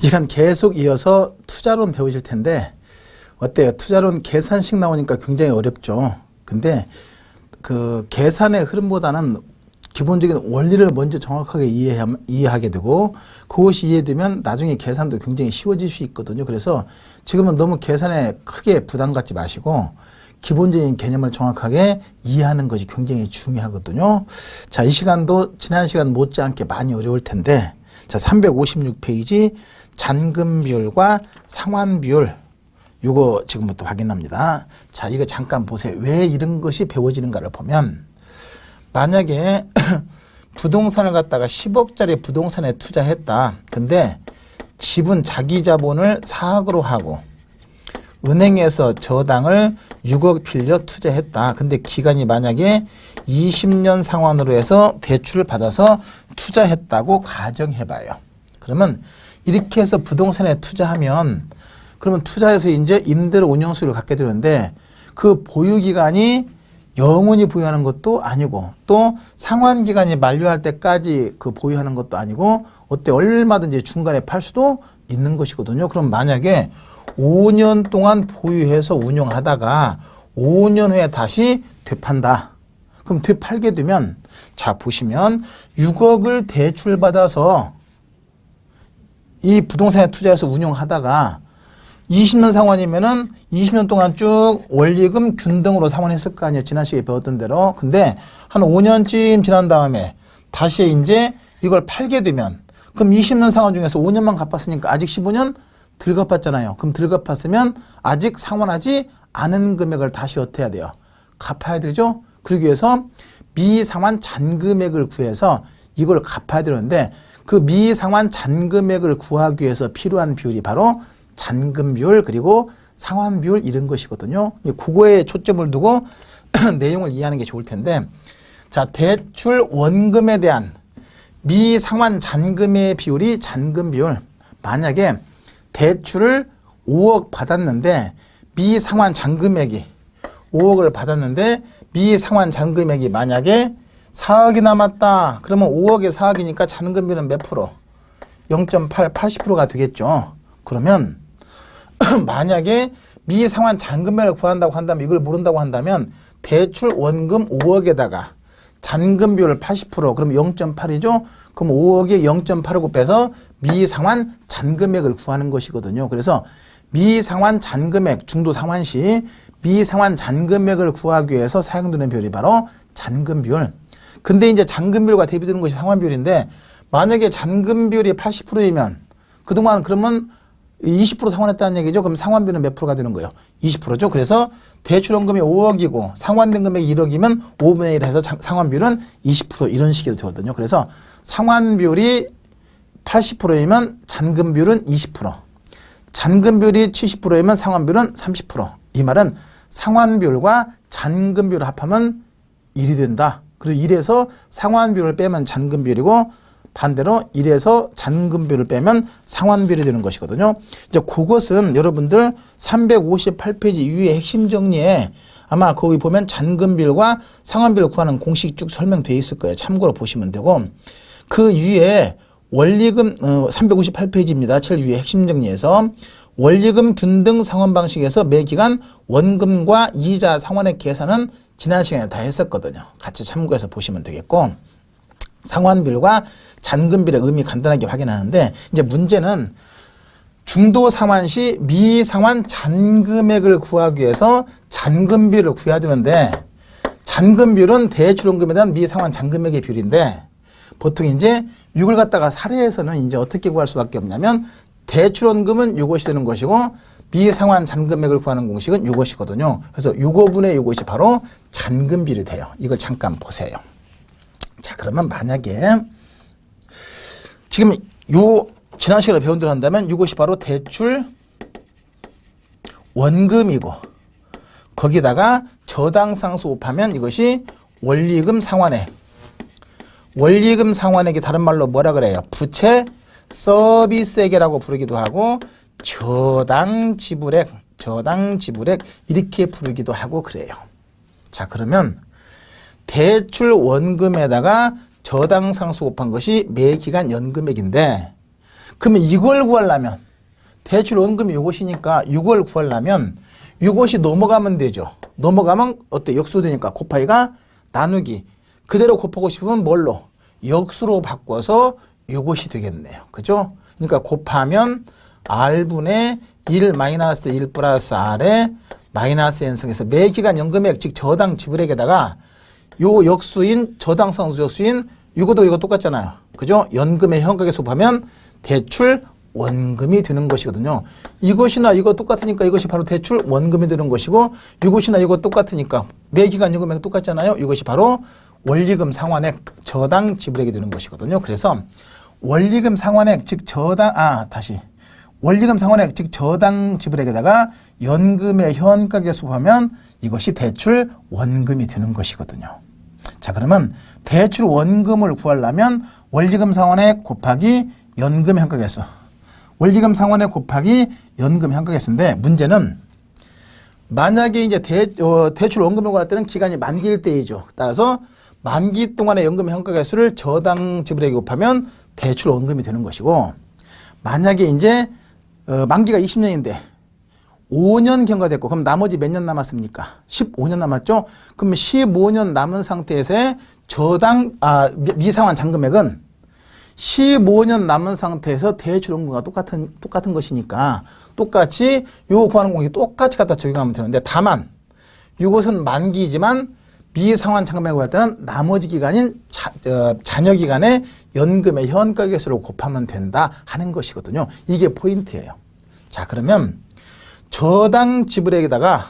시간 계속 이어서 투자론 배우실 텐데 어때요? 투자론 계산식 나오니까 굉장히 어렵죠. 근데 그 계산의 흐름보다는 기본적인 원리를 먼저 정확하게 이해하게 되고 그것이 이해되면 나중에 계산도 굉장히 쉬워질 수 있거든요. 그래서 지금은 너무 계산에 크게 부담 갖지 마시고 기본적인 개념을 정확하게 이해하는 것이 굉장히 중요하거든요. 자, 이 시간도 지난 시간 못지않게 많이 어려울 텐데 자, 356페이지 잔금 비율과 상환 비율 요거 지금부터 확인합니다. 자, 이거 잠깐 보세요. 왜 이런 것이 배워지는가를 보면 만약에 부동산을 갖다가 10억짜리 부동산에 투자했다. 근데 집은 자기 자본을 4억으로 하고 은행에서 저당을 6억 빌려 투자했다. 근데 기간이 만약에 20년 상환으로 해서 대출을 받아서 투자했다고 가정해봐요. 그러면 이렇게 해서 부동산에 투자하면 그러면 투자해서 이제 임대료 운영수를 갖게 되는데 그 보유기간이 영원히 보유하는 것도 아니고 또 상환기간이 만료할 때까지 그 보유하는 것도 아니고 어때 얼마든지 중간에 팔 수도 있는 것이거든요. 그럼 만약에 5년 동안 보유해서 운영하다가 5년 후에 다시 되판다. 그럼 되팔게 되면 자 보시면 6억을 대출받아서 이 부동산에 투자해서 운영하다가 20년 상환이면은 20년 동안 쭉 원리금 균등으로 상환했을 거 아니에요. 지난 시간에 배웠던 대로. 근데 한 5년쯤 지난 다음에 다시 이제 이걸 팔게 되면 그럼 20년 상환 중에서 5년만 갚았으니까 아직 15년 덜 갚았잖아요. 그럼 덜 갚았으면 아직 상환하지 않은 금액을 다시 어떻게 해야 돼요? 갚아야 되죠? 그러기 위해서 미상환 잔금액을 구해서 이걸 갚아야 되는데 그 미상환 잔금액을 구하기 위해서 필요한 비율이 바로 잔금 비율 그리고 상환 비율 이런 것이거든요. 그거에 초점을 두고 내용을 이해하는 게 좋을 텐데 자 대출 원금에 대한 미상환 잔금의 비율이 잔금 비율 만약에 대출을 5억 받았는데 미상환 잔금액이 5억을 받았는데 미상환 잔금액이 만약에 4억이 남았다. 그러면 5억에 4억이니까 잔금 비율은 몇 프로? 0.8, 80%가 되겠죠. 그러면 만약에 미상환 잔금액을 구한다고 한다면 이걸 모른다고 한다면 대출 원금 5억에다가 잔금 비율을 80% 그럼 0.8이죠. 그럼 5억에 0.8을 빼서 미상환 잔금액을 구하는 것이거든요. 그래서 미상환 잔금액 중도 상환 시 미상환 잔금액을 구하기 위해서 사용되는 비율이 바로 잔금 비율. 근데 이제 잔금 비율과 대비되는 것이 상환 비율인데 만약에 잔금 비율이 80%이면 그동안 그러면 20% 상환했다는 얘기죠. 그럼 상환비는 몇 프로가 되는 거예요? 20%죠. 그래서 대출원금이 5억이고 상환된 금액이 1억이면 5분의 1 해서 상환비율은 20% 이런 식으로 되거든요. 그래서 상환비율이 80%이면 잔금비율은 20%. 잔금비율이 70%이면 상환비율은 30%. 이 말은 상환비율과 잔금비율을 합하면 1이 된다. 그리고 1에서 상환비율을 빼면 잔금비율이고 반대로 1에서 잔금비율을 빼면 상환비율이 되는 것이거든요. 이제 그것은 여러분들 358페이지 위에 핵심 정리에 아마 거기 보면 잔금비율과 상환비율을 구하는 공식 쭉 설명되어 있을 거예요. 참고로 보시면 되고 그 위에 원리금 358페이지입니다. 제일 위에 핵심 정리에서 원리금 균등 상환 방식에서 매기간 원금과 이자 상환의 계산은 지난 시간에 다 했었거든요. 같이 참고해서 보시면 되겠고 상환비율과 잔금비율의 의미 간단하게 확인하는데 이제 문제는 중도 상환 시 미상환 잔금액을 구하기 위해서 잔금비율을 구해야 되는데 잔금비율은 대출원금에 대한 미상환 잔금액의 비율인데 보통 이제 이걸 갖다가 사례에서는 이제 어떻게 구할 수밖에 없냐면 대출원금은 이것이 되는 것이고 미상환 잔금액을 구하는 공식은 이것이거든요. 그래서 요거분의 요것이 바로 잔금비율이 돼요. 이걸 잠깐 보세요. 자, 그러면 만약에 지금 요 지난 시간에 배운 대로 한다면 이것이 바로 대출 원금이고 거기다가 저당상수 곱하면 이것이 원리금 상환액. 원리금 상환액이 다른 말로 뭐라 그래요? 부채 서비스액이라고 부르기도 하고 저당 지불액 이렇게 부르기도 하고 그래요. 자, 그러면 대출 원금에다가 저당 상수 곱한 것이 매기간 연금액인데 그러면 이걸 구하려면 대출 원금이 요것이니까 이걸 구하려면 이것이 넘어가면 되죠. 넘어가면 어때? 역수 되니까 곱하기가 나누기. 그대로 곱하고 싶으면 뭘로? 역수로 바꿔서 이것이 되겠네요. 그죠? 그러니까 곱하면 R분의 1 마이너스 1 플러스 R에 마이너스 N승에서 매기간 연금액 즉 저당 지불액에다가 요 역수인 저당성 역수인 이것도 이거 똑같잖아요. 그죠? 연금의 현각에서 곱하면 대출 원금이 되는 것이거든요. 이것이나 이거 똑같으니까 이것이 바로 대출 원금이 되는 것이고 이것이나 이거 똑같으니까 매기간 연금액 똑같잖아요. 이것이 바로 원리금 상환액 저당 지불액이 되는 것이거든요. 그래서 원리금 상환액 즉 원리금 상환액 즉 저당 지불액에다가 연금의 현가계수 곱하면 이것이 대출 원금이 되는 것이거든요. 자, 그러면 대출 원금을 구하려면 원리금 상환액 곱하기 연금 현가계수, 원리금 상환액 곱하기 연금 현가계수인데 문제는 만약에 이제 대출 원금을 구할 때는 기간이 만기일 때이죠. 따라서 만기 동안의 연금 현가계수를 저당 지불액에 곱하면 대출 원금이 되는 것이고, 만약에 이제 만기가 20년인데 5년 경과됐고 그럼 나머지 몇 년 남았습니까? 15년 남았죠? 그럼 15년 남은 상태에서의 미상환 잔금액은 15년 남은 상태에서 대출원금과 똑같은 것이니까 똑같이 요 구하는 공식 똑같이 갖다 적용하면 되는데, 다만 이것은 만기이지만 미상환 잔금액을 할 때는 나머지 기간인 잔여 기간의 연금의 현가계수를 곱하면 된다 하는 것이거든요. 이게 포인트예요. 자, 그러면 저당 지불액에다가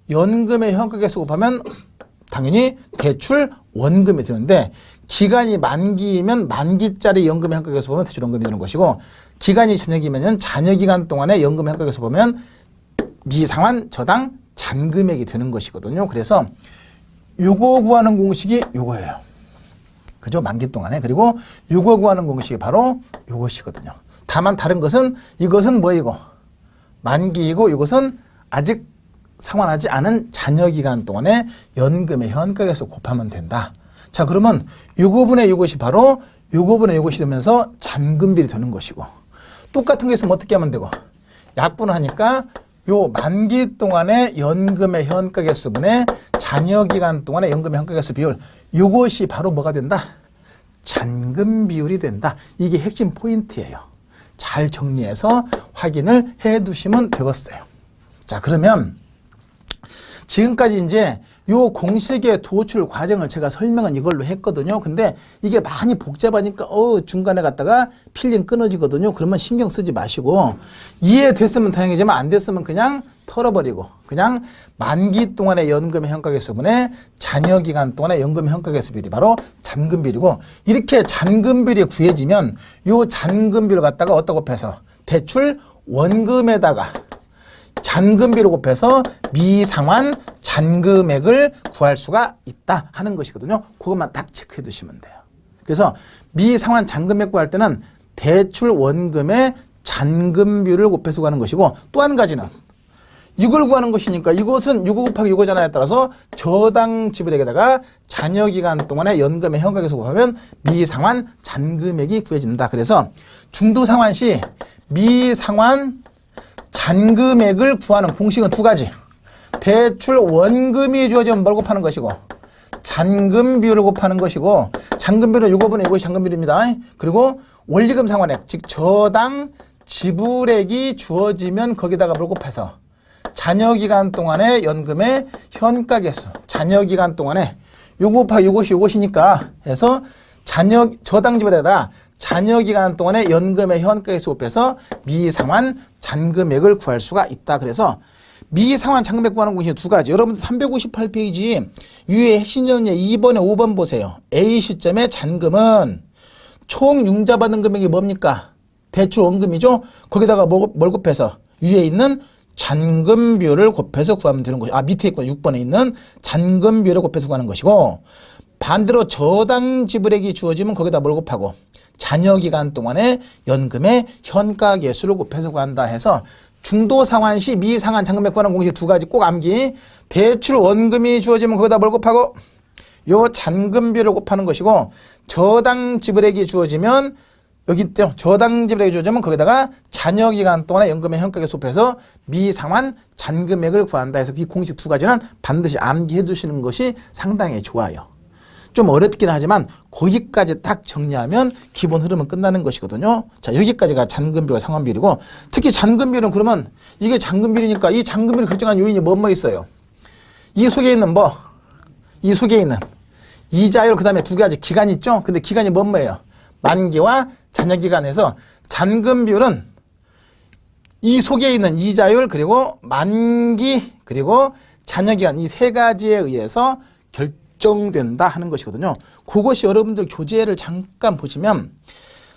연금의 현가계수 곱하면 당연히 대출 원금이 되는데, 기간이 만기이면 만기짜리 연금의 현가계수 보면 대출 원금이 되는 것이고, 기간이 잔여기면 잔여기간 동안의 연금의 현가계수 보면 미상환 저당 잔금액이 되는 것이거든요. 그래서 요거 구하는 공식이 요거예요. 그죠? 만기 동안에. 그리고 요거 구하는 공식이 바로 요것이거든요. 다만 다른 것은 이것은 뭐이고 만기이고 이것은 아직 상환하지 않은 잔여기간 동안에 연금의 현가계수 곱하면 된다. 자, 그러면 요거분의 요것이 바로 요거분의 요것이 되면서 잔금비리 되는 것이고, 똑같은 거 있으면 어떻게 하면 되고, 약분하니까 요 만기 동안의 연금의 현가계수분의 잔여기간 동안의 연금의 현가계수 비율, 요것이 바로 뭐가 된다? 잔금 비율이 된다. 이게 핵심 포인트예요. 잘 정리해서 확인을 해 두시면 되겠어요. 자, 그러면 지금까지 이제 요 공식의 도출 과정을 제가 설명은 이걸로 했거든요. 근데 이게 많이 복잡하니까 중간에 갔다가 필링 끊어지거든요. 그러면 신경 쓰지 마시고, 이해됐으면 다행이지만 안 됐으면 그냥 털어버리고 그냥 만기 동안의 연금의 현가계수분의 잔여기간 동안의 연금의 현가계수비율이 바로 잔금비율이고, 이렇게 잔금비율이 구해지면 요 잔금비율을 갖다가 어디다 곱해서 대출 원금에다가 잔금비를 곱해서 미상환 잔금액을 구할 수가 있다 하는 것이거든요. 그것만 딱 체크해 두시면 돼요. 그래서 미상환 잔금액 구할 때는 대출 원금의 잔금비율을 곱해서 구하는 것이고, 또 한 가지는 이걸 구하는 것이니까 이것은 이거 곱하기 이거잖아요. 따라서 저당 지불액에다가 잔여기간 동안의 연금의 현가계수 곱하면 미상환 잔금액이 구해진다. 그래서 중도상환 시 미상환 잔금액을 구하는 공식은 두 가지. 대출 원금이 주어지면 뭘 곱하는 것이고, 잔금 비율을 곱하는 것이고, 잔금 비율은 요거분의 이것이 잔금 비율입니다. 그리고 원리금 상환액, 즉 저당 지불액이 주어지면 거기다가 뭘 곱해서 잔여기간 동안의 연금의 현가계수, 잔여기간 동안에 요거 곱하기 요것이니까 해서 저당 지불에다 잔여기간 동안의 연금의 현가계수 곱해서 미상환 잔금액을 구할 수가 있다. 그래서 미상환 잔금액 구하는 공식이 두 가지. 여러분들 358페이지 유의 핵심 정리 2번에 5번 보세요. A 시점의 잔금은 총 융자받은 금액이 뭡니까? 대출 원금이죠. 거기다가 뭘 곱해서 위에 있는 잔금 비율을 곱해서 구하면 되는 것이, 밑에 있고 6번에 있는 잔금 비율을 곱해서 구하는 것이고, 반대로 저당 지불액이 주어지면 거기다 뭘 곱하고 잔여기간 동안의 연금의 현가계수를 곱해서 구한다 해서 중도상환 시 미상환 잔금액 구하는 공식 두 가지 꼭 암기. 대출 원금이 주어지면 거기다 뭘 곱하고 요 잔금비율을 곱하는 것이고, 저당 지불액이 주어지면 여기 있대요. 저당집을 해주자면 거기다가 잔여기간 동안의 연금의 현가액 수업해서 미상환 잔금액을 구한다 해서 이 공식 두 가지는 반드시 암기해 두시는 것이 상당히 좋아요. 좀 어렵긴 하지만 거기까지 딱 정리하면 기본 흐름은 끝나는 것이거든요. 자, 여기까지가 잔금비율과 상환비율이고, 특히 잔금비율은 그러면 이게 잔금비율이니까 이 잔금비율을 결정한 요인이 뭐 있어요? 이 속에 있는 이 속에 있는 이자율, 그 다음에 두 가지 기간이 있죠? 근데 기간이 뭐예요? 만기와 잔여기간에서 잔금비율은 이 속에 있는 이자율, 그리고 만기, 그리고 잔여기간 이 세 가지에 의해서 결정된다 하는 것이거든요. 그것이 여러분들 교재를 잠깐 보시면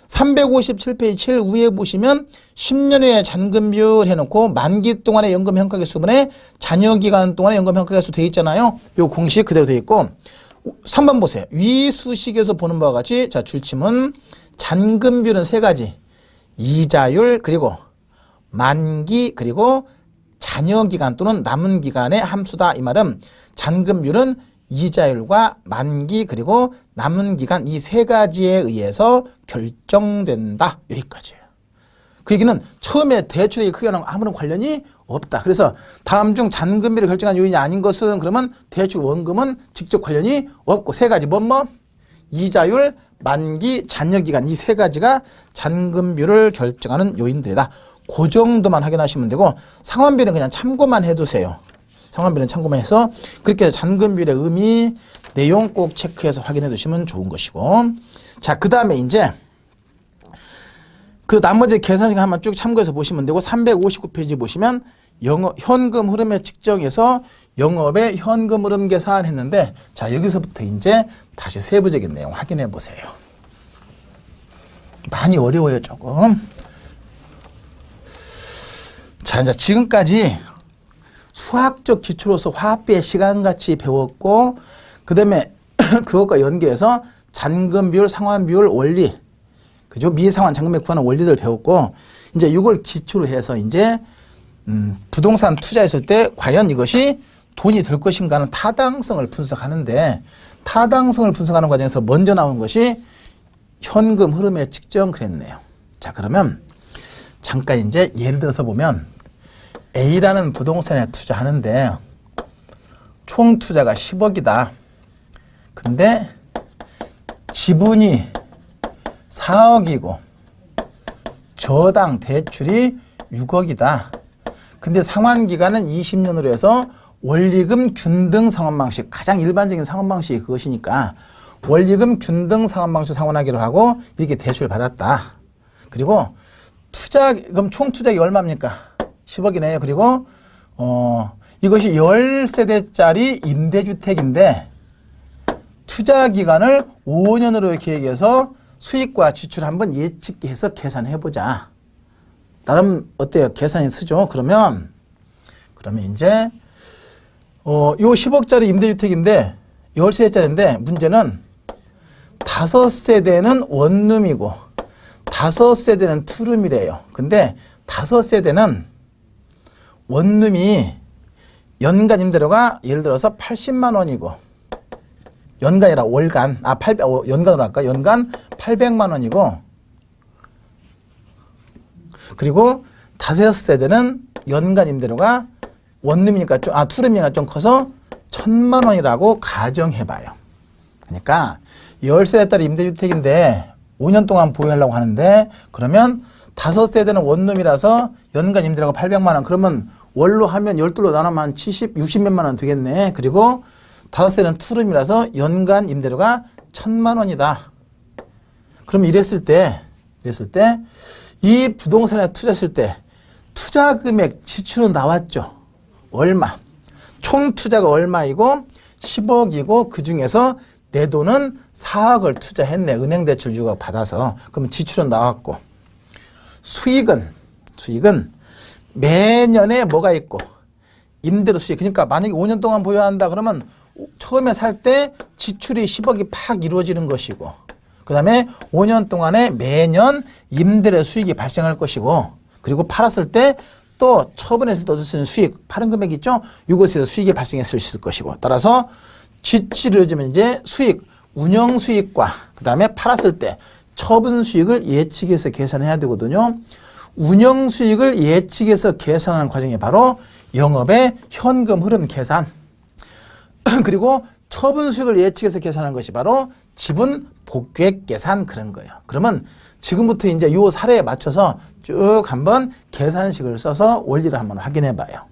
357페이지 7 위에 보시면 10년 후에 잔금비율 해놓고 만기 동안의 연금 현가계수분에 잔여기간 동안의 연금 현가계수 되어 있잖아요. 요 공식 그대로 되어 있고, 3번 보세요. 위 수식에서 보는 바와 같이, 자, 줄침은 잔금비율은 세 가지. 이자율, 그리고 만기, 그리고 잔여기간 또는 남은 기간의 함수다. 이 말은 잔금비율은 이자율과 만기, 그리고 남은 기간 이 세 가지에 의해서 결정된다. 여기까지예요. 그 얘기는 처음에 대출액이 크게는 아무런 관련이 없다. 그래서 다음 중 잔금비를 결정한 요인이 아닌 것은, 그러면 대출 원금은 직접 관련이 없고, 세 가지 이자율, 만기, 잔여기간 이 세 가지가 잔금비율을 결정하는 요인들이다. 그 정도만 확인하시면 되고, 상환비는 그냥 참고만 해두세요. 상환비는 참고만 해서 그렇게 해서 잔금비율의 의미, 내용 꼭 체크해서 확인해 두시면 좋은 것이고, 자, 그 다음에 이제 그 나머지 계산식 한번 쭉 참고해서 보시면 되고, 359페이지 보시면 현금 흐름의 측정에서 영업의 현금 흐름 계산했는데, 자, 여기서부터 이제 다시 세부적인 내용 확인해 보세요. 많이 어려워요, 조금. 자, 이제 지금까지 수학적 기초로서 화합비의 시간같이 배웠고, 그 다음에 그것과 연계해서 잔금비율, 상환비율 원리, 그죠? 미상환 잔금액 구하는 원리들 배웠고, 이제 이걸 기초로 해서 이제 부동산 투자했을 때 과연 이것이 돈이 될 것인가는 타당성을 분석하는데, 타당성을 분석하는 과정에서 먼저 나온 것이 현금 흐름의 측정 그랬네요. 자, 그러면 잠깐 이제 예를 들어서 보면 A라는 부동산에 투자하는데 총 투자가 10억이다. 근데 지분이 4억이고 저당 대출이 6억이다. 근데 상환기간은 20년으로 해서 원리금 균등 상환 방식, 가장 일반적인 상환 방식이 그것이니까 원리금 균등 상환 방식 상환하기로 하고 이렇게 대출을 받았다. 그리고 그럼 총 투자액이 얼마입니까? 10억이네요. 그리고 이것이 10세대짜리 임대주택인데 투자 기간을 5년으로 계획해서 수익과 지출 한번 예측해서 계산해보자. 나름 어때요? 계산이 쓰죠? 그러면 이제 요 10억짜리 임대주택인데 10세대짜리인데 문제는 5세대는 원룸이고 5세대는 투룸이래요. 근데 5세대는 원룸이 연간 임대료가 예를 들어서 80만 원이고, 연간이라 월간, 연간으로 할까? 연간 800만 원이고, 그리고 5세대는 연간 임대료가 원룸이니까 투룸이니까 좀 커서 1000만 원이라고 가정해봐요. 그러니까 10세대짜리 임대주택인데 5년 동안 보유하려고 하는데, 그러면 5세대는 원룸이라서 연간 임대료가 800만 원. 그러면 월로 하면 12로 나누면 한 60몇만 원 되겠네. 그리고 5세대는 투룸이라서 연간 임대료가 1000만 원이다. 그럼 이랬을 때 이 부동산에 투자했을 때 투자 금액 지출은 나왔죠. 얼마? 총 투자가 얼마이고 10억이고 그 중에서 내 돈은 4억을 투자했네. 은행 대출 6억 받아서. 그럼 지출은 나왔고, 수익은 매년에 뭐가 있고 임대료 수익. 그러니까 만약에 5년 동안 보유한다 그러면 처음에 살 때 지출이 10억이 팍 이루어지는 것이고, 그 다음에 5년 동안에 매년 임대료 수익이 발생할 것이고, 그리고 팔았을 때 또 처분해서 얻을 수 있는 수익, 파는 금액 있죠? 이것에서 수익이 발생했을 수 있을 것이고, 따라서 지출을 해주면 이제 수익, 운영 수익과 그 다음에 팔았을 때 처분 수익을 예측해서 계산해야 되거든요. 운영 수익을 예측해서 계산하는 과정이 바로 영업의 현금 흐름 계산. 그리고 처분 수익을 예측해서 계산하는 것이 바로 지분 복귀액 계산 그런 거예요. 그러면 지금부터 이제 이 사례에 맞춰서 쭉 한번 계산식을 써서 원리를 한번 확인해 봐요.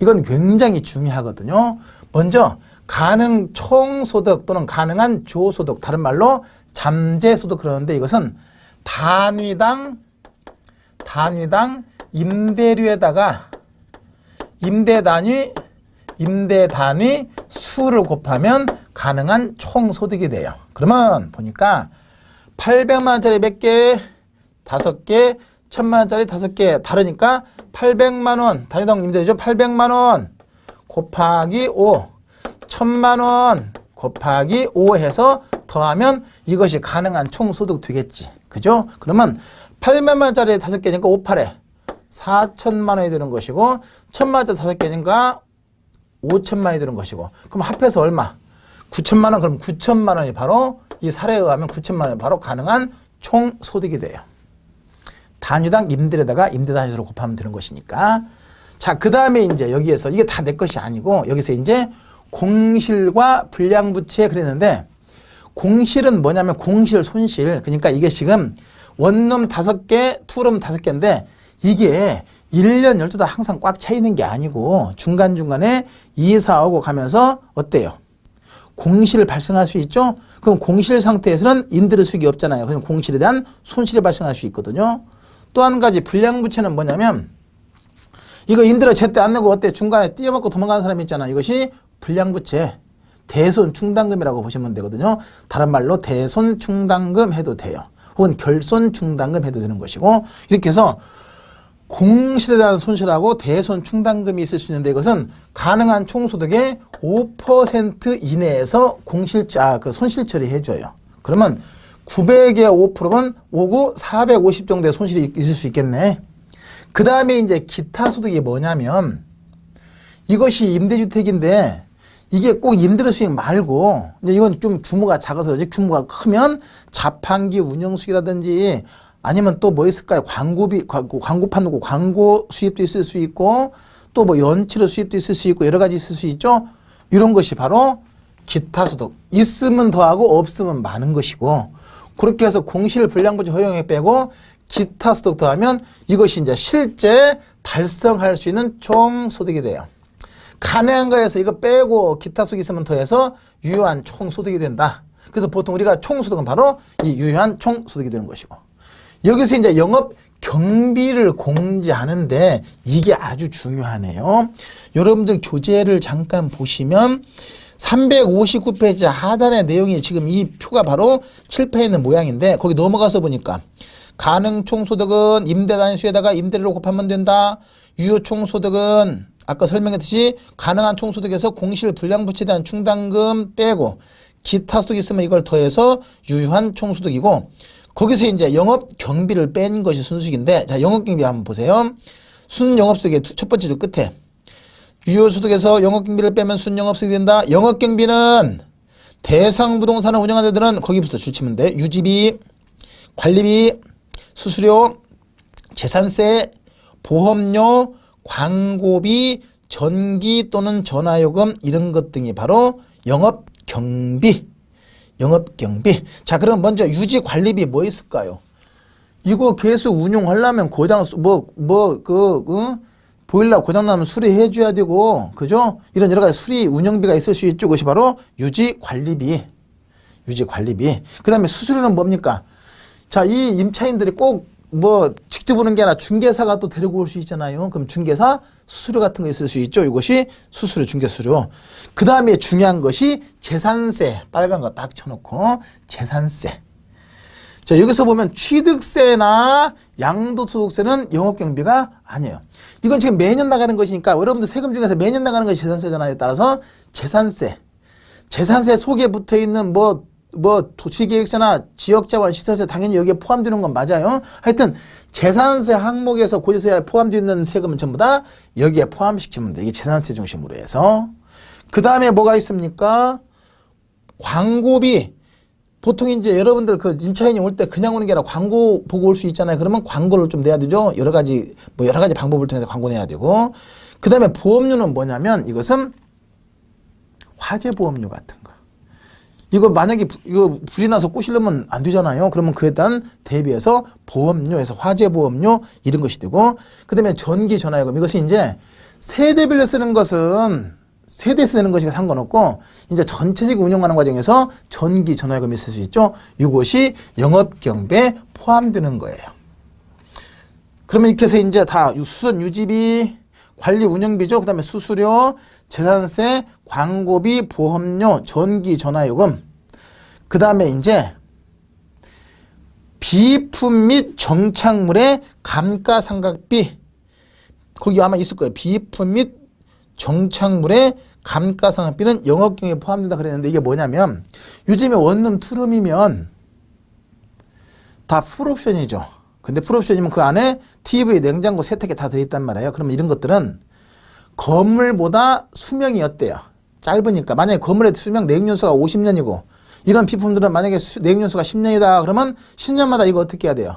이건 굉장히 중요하거든요. 먼저 가능 총소득 또는 가능한 조소득, 다른 말로 잠재소득 그러는데 이것은 단위당 임대료에다가 임대 단위 수를 곱하면 가능한 총소득이 돼요. 그러면 보니까 800만 원짜리 몇 개? 5개, 1000만 원짜리 5개 다르니까 800만 원 단위당 임대료죠. 800만 원 곱하기 5, 1000만 원 곱하기 5 해서 더하면 이것이 가능한 총소득 되겠지. 그죠? 그러면 800만 원짜리 5개니까 5, 8에 4천만 원이 되는 것이고 1000만 원짜리 5개니까 5천만 원이 되는 것이고 그럼 합해서 얼마? 9천만 원. 그럼 9천만 원이 바로 이 사례에 의하면 9천만 원이 바로 가능한 총소득이 돼요. 단위당 임대료에다가 임대 단위수로 곱하면 되는 것이니까. 자, 그 다음에 이제 여기에서 이게 다 내 것이 아니고 여기서 이제 공실과 불량부채 그랬는데 공실은 뭐냐면 공실 손실. 그러니까 이게 지금 원룸 5개, 투룸 5개인데 이게 1년 12달 항상 꽉 차 있는 게 아니고 중간중간에 이사하고 가면서 어때요? 공실 발생할 수 있죠? 그럼 공실 상태에서는 임대료 수익이 없잖아요. 그럼 공실에 대한 손실이 발생할 수 있거든요. 또 한 가지 불량부채는 뭐냐면 이거 임대료 제때 안 내고 어때? 중간에 띄어먹고 도망가는 사람이 있잖아. 이것이 불량부채, 대손충당금이라고 보시면 되거든요. 다른 말로 대손충당금 해도 돼요. 혹은 결손충당금 해도 되는 것이고 이렇게 해서 공실에 대한 손실하고 대손충당금이 있을 수 있는데 이것은 가능한 총소득의 5% 이내에서 그 손실 처리해줘요. 그러면 900의 5%면 5구 450 정도의 손실이 있을 수 있겠네. 그 다음에 이제 기타 소득이 뭐냐면 이것이 임대주택인데 이게 꼭 임대료 수익 말고 이제 이건 좀 규모가 작아서 그렇지 규모가 크면 자판기 운영 수익이라든지 아니면 또 뭐 있을까요? 광고판 놓고 광고 수입도 있을 수 있고 또 뭐 연체료 수입도 있을 수 있고 여러 가지 있을 수 있죠. 이런 것이 바로 기타 소득. 있으면 더하고 없으면 많은 것이고 그렇게 해서 공실 불량부채 허용액 빼고 기타 소득 더하면 이것이 이제 실제 달성할 수 있는 총소득이 돼요. 가능한 거에서 이거 빼고 기타 소득이 있으면 더해서 유효한 총소득이 된다. 그래서 보통 우리가 총소득은 바로 이 유효한 총소득이 되는 것이고 여기서 이제 영업 경비를 공제하는데 이게 아주 중요하네요. 여러분들 교재를 잠깐 보시면 359페이지 하단의 내용이 지금 이 표가 바로 칠판에 있는 모양인데 거기 넘어가서 보니까 가능 총소득은 임대 단위수에다가 임대료를 곱하면 된다. 유효 총소득은 아까 설명했듯이 가능한 총소득에서 공실 불량부채에 대한 충당금 빼고 기타 소득이 있으면 이걸 더해서 유효한 총소득이고 거기서 이제 영업 경비를 뺀 것이 순수익인데 자 영업 경비 한번 보세요. 순영업소득의 첫 번째 줄 끝에 유효소득에서 영업 경비를 빼면 순영업소득이 된다. 영업 경비는 대상 부동산을 운영하는 데들은 거기부터 줄치면 돼. 유지비, 관리비, 수수료, 재산세, 보험료, 광고비, 전기 또는 전화요금 이런 것 등이 바로 영업 경비. 영업 경비. 자, 그럼 먼저 유지 관리비 뭐 있을까요? 이거 계속 운용하려면 고장 보일러 고장 나면 수리해 줘야 되고 그죠? 이런 여러 가지 수리 운영비가 있을 수 있죠. 그것이 바로 유지 관리비. 유지 관리비. 그다음에 수수료는 뭡니까? 자, 이 임차인들이 꼭 뭐 직접 오는 게 아니라 중개사가 또 데리고 올 수 있잖아요. 그럼 중개사 수수료 같은 거 있을 수 있죠. 이것이 수수료, 중개수료. 그 다음에 중요한 것이 재산세. 빨간 거 딱 쳐놓고 재산세. 자, 여기서 보면 취득세나 양도소득세는 영업경비가 아니에요. 이건 지금 매년 나가는 것이니까 여러분들 세금 중에서 매년 나가는 것이 재산세잖아요. 따라서 재산세. 재산세 속에 붙어 있는 뭐 도시계획세나 지역자원 시설세 당연히 여기에 포함되는 건 맞아요. 하여튼 재산세 항목에서 고지서에 포함되어 있는 세금은 전부 다 여기에 포함시키면 돼. 이게 재산세 중심으로 해서. 그 다음에 뭐가 있습니까? 광고비. 보통 이제 여러분들 그 임차인이 올 때 그냥 오는 게 아니라 광고 보고 올 수 있잖아요. 그러면 광고를 좀 내야 되죠. 여러 가지 방법을 통해서 광고 내야 되고. 그 다음에 보험료는 뭐냐면 이것은 화재 보험료 같은 거. 이거 만약에 이거 불이 나서 꼬실려면 안 되잖아요. 그러면 그에 따른 대비해서 보험료에서 화재 보험료 이런 것이 되고. 그 다음에 전기 전화요금. 이것이 이제 세대별로 쓰는 것은 세대 쓰는 것이 상관없고 이제 전체적 운영하는 과정에서 전기 전화요금이 있을 수 있죠. 이것이 영업경비에 포함되는 거예요. 그러면 이렇게 해서 이제 다 수선 유지비, 관리 운영비죠. 그 다음에 수수료, 재산세, 광고비, 보험료, 전기 전화요금. 그 다음에 이제 비품 및 정착물의 감가상각비. 거기 아마 있을 거예요. 비품 및 정착물의 감가상각비는 영업경비에 포함된다 그랬는데 이게 뭐냐면 요즘에 원룸 투룸이면 다 풀옵션이죠. 근데 풀옵션이면 그 안에 TV, 냉장고, 세탁기 다 들어있단 말이에요. 그러면 이런 것들은 건물보다 수명이 어때요? 짧으니까. 만약에 건물의 수명 내역연수가 50년이고 이런 비품들은 만약에 내역연수가 10년이다 그러면 10년마다 이거 어떻게 해야 돼요?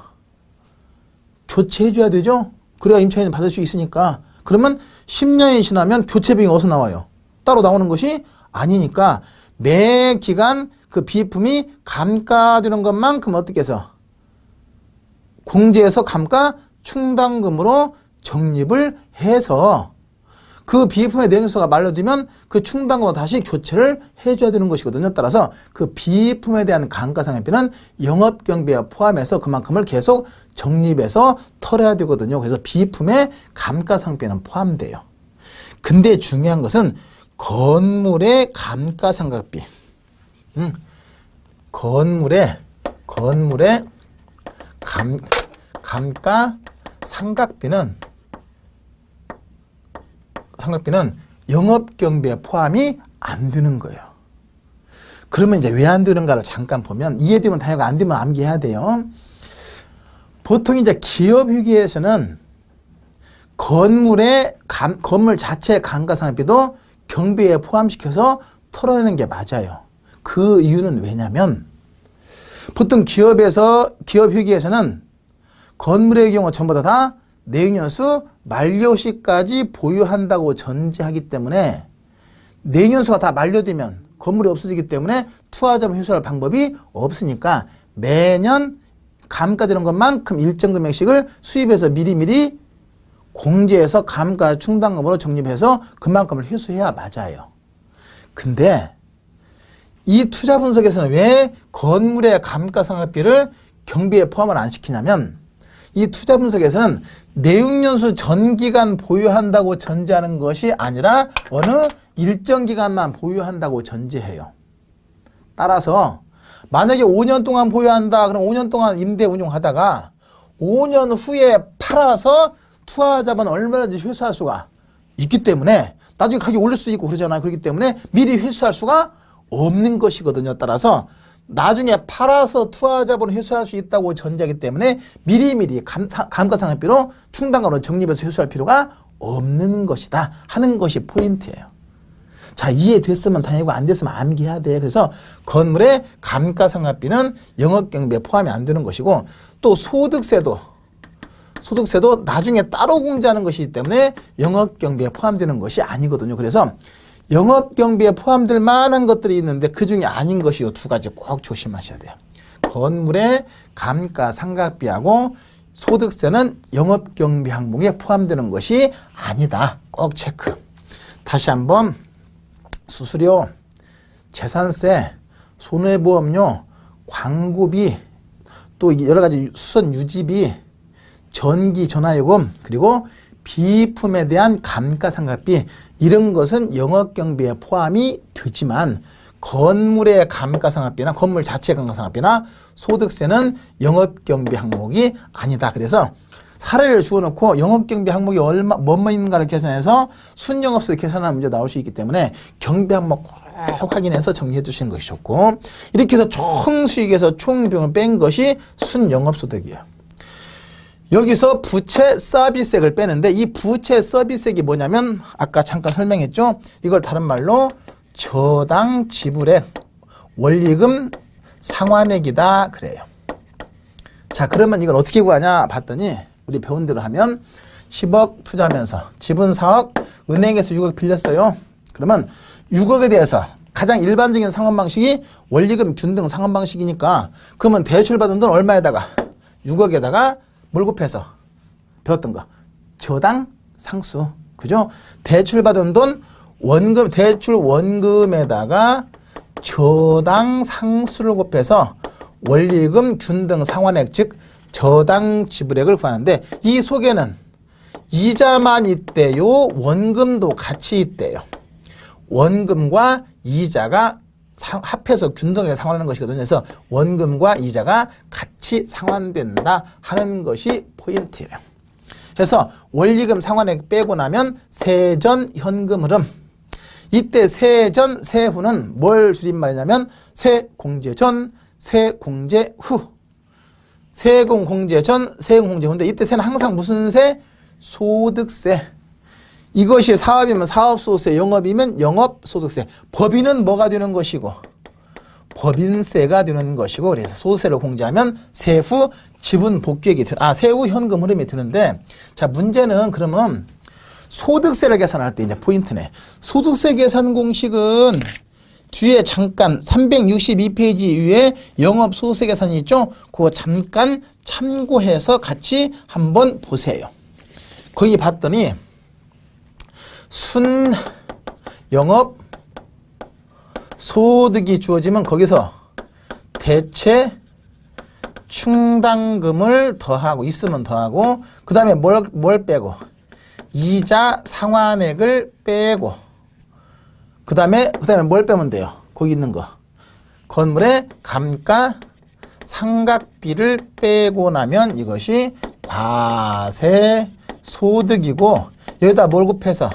교체해 줘야 되죠. 그래야 임차인은 받을 수 있으니까. 그러면 10년이 지나면 교체 비용이 어디서 나와요? 따로 나오는 것이 아니니까 매 기간 그 비품이 감가되는 것만큼 어떻게 해서 공제해서 감가 충당금으로 적립을 해서 그 비품의 내연수가 만료되면 그 충당금으로 다시 교체를 해줘야 되는 것이거든요. 따라서 그 비품에 대한 감가상각비는 영업경비에 포함해서 그만큼을 계속 적립해서 털어야 되거든요. 그래서 비품의 감가상각비는 포함돼요. 근데 중요한 것은 건물의 감가상각비. 건물의 감가상각비는 영업경비에 포함이 안 되는 거예요. 그러면 이제 왜 안 되는가를 잠깐 보면 이해되면 다행이고 안 되면 암기해야 돼요. 보통 이제 기업회계에서는 건물 자체의 감가상각비도 경비에 포함시켜서 털어내는 게 맞아요. 그 이유는 왜냐면 보통 기업회계에서는 건물의 경우 전부 다 내역연수 만료 시까지 보유한다고 전제하기 때문에 내역연수가 다 만료되면 건물이 없어지기 때문에 투하자본 회수할 방법이 없으니까 매년 감가되는 것만큼 일정 금액씩을 수입해서 미리미리 공제해서 감가 충당금으로 적립해서 그만큼을 회수해야 맞아요. 근데 이 투자 분석에서는 왜 건물의 감가상각비를 경비에 포함을 안 시키냐면 이 투자 분석에서는 내역연수 전기간 보유한다고 전제하는 것이 아니라 어느 일정 기간만 보유한다고 전제해요. 따라서 만약에 5년 동안 보유한다 그럼 5년 동안 임대 운용하다가 5년 후에 팔아서 투하자본 얼마든지 회수할 수가 있기 때문에 나중에 가격이 올릴 수도 있고 그러잖아요. 그렇기 때문에 미리 회수할 수가 없는 것이거든요. 따라서 나중에 팔아서 투하자본을 회수할 수 있다고 전제하기 때문에 미리미리 감가상각비로 충당금으로 적립해서 회수할 필요가 없는 것이다 하는 것이 포인트예요. 자, 이해됐으면 다행이고 안 됐으면 암기해야 돼. 그래서 건물의 감가상각비는 영업경비에 포함이 안 되는 것이고 또 소득세도 나중에 따로 공제하는 것이기 때문에 영업경비에 포함되는 것이 아니거든요. 그래서 영업경비에 포함될 만한 것들이 있는데 그중에 아닌 것이 이 두 가지 꼭 조심하셔야 돼요. 건물의 감가상각비하고 소득세는 영업경비 항목에 포함되는 것이 아니다. 꼭 체크. 다시 한번 수수료, 재산세, 손해보험료, 광고비, 또 여러 가지 수선 유지비, 전기 전화요금, 그리고 비품에 대한 감가상각비 이런 것은 영업경비에 포함이 되지만 건물의 감가상각비나 건물 자체 감가상각비나 소득세는 영업경비 항목이 아니다. 그래서 사례를 주어놓고 영업경비 항목이 뭐뭐인가를 계산해서 순영업소 계산하는 문제 나올 수 있기 때문에 경비 항목 꼭 확인해서 정리해 주시는 것이 좋고 이렇게 해서 총 수익에서 총 비용을 뺀 것이 순영업소득이에요. 여기서 부채 서비스액을 빼는데 이 부채 서비스액이 뭐냐면 아까 잠깐 설명했죠. 이걸 다른 말로 저당 지불액, 원리금 상환액이다 그래요. 자, 그러면 이걸 어떻게 구하냐 봤더니 우리 배운 대로 하면 10억 투자하면서 지분 4억, 은행에서 6억 빌렸어요. 그러면 6억에 대해서 가장 일반적인 상환 방식이 원리금 균등 상환 방식이니까 그러면 대출받은 돈 얼마에다가 6억에다가 뭘 곱해서 배웠던 거 저당 상수. 그죠? 대출받은 돈 원금 대출 원금에다가 저당 상수를 곱해서 원리금 균등 상환액 즉 저당 지불액을 구하는데 이 속에는 이자만 있대요. 원금도 같이 있대요. 원금과 이자가 합해서 균등하게 상환하는 것이거든요. 그래서 원금과 이자가 같이 상환된다 하는 것이 포인트예요. 그래서 원리금 상환액 빼고 나면 세전 현금 흐름. 이때 세전 세후는 뭘 줄임말이냐면 세공제 전, 세공제 후. 세공제 전, 세공제 후인데 이때 세는 항상 무슨 세? 소득세. 이것이 사업이면 사업소득세, 영업이면 영업소득세. 법인은 뭐가 되는 것이고 법인세가 되는 것이고 그래서 소득세를 공제하면 세후 지분 복귀액이 세후 현금 흐름이 드는데 자 문제는 그러면 소득세를 계산할 때 이제 포인트네. 소득세 계산 공식은 뒤에 잠깐 362페이지 위에 영업소득세 계산이 있죠. 그거 잠깐 참고해서 같이 한번 보세요. 거기 봤더니 순 영업 소득이 주어지면 거기서 대체 충당금을 더하고 있으면 더하고 그 다음에 뭘 빼고 이자 상환액을 빼고 그 다음에 뭘 빼면 돼요? 거기 있는 거 건물의 감가 상각비를 빼고 나면 이것이 과세 소득이고 여기다 뭘 곱해서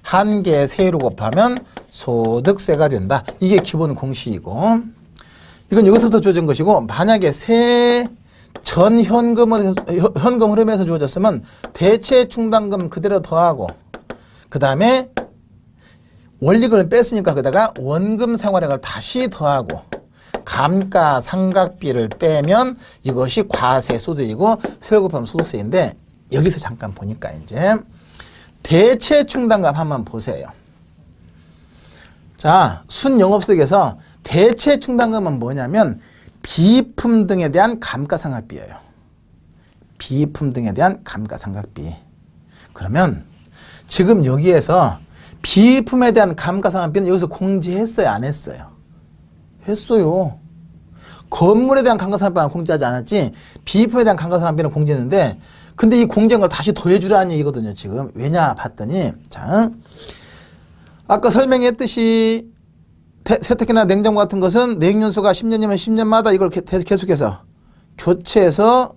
한 개의 세로 곱하면 소득세가 된다. 이게 기본 공식이고 이건 여기서부터 주어진 것이고 만약에 전 현금 흐름에서 주어졌으면 대체 충당금 그대로 더하고 그 다음에 원리금을 뺐으니까 거기다가 원금 생활액을 다시 더하고 감가 상각비를 빼면 이것이 과세 소득이고 세로 곱하면 소득세인데 여기서 잠깐 보니까 이제 대체 충당금 한번 보세요. 자, 순영업소득에서 대체 충당금은 뭐냐면 비품 등에 대한 감가상각비예요. 비품 등에 대한 감가상각비. 그러면 지금 여기에서 비품에 대한 감가상각비는 여기서 공제했어요? 안 했어요? 했어요. 건물에 대한 감가상각비는 공제하지 않았지 비품에 대한 감가상각비는 공제했는데 근데 이 공제한 걸 다시 더해주라는 얘기거든요. 지금 왜냐 봤더니 자 아까 설명했듯이 세탁기나 냉장고 같은 것은 내역연수가 10년이면 10년마다 이걸 계속해서 교체해서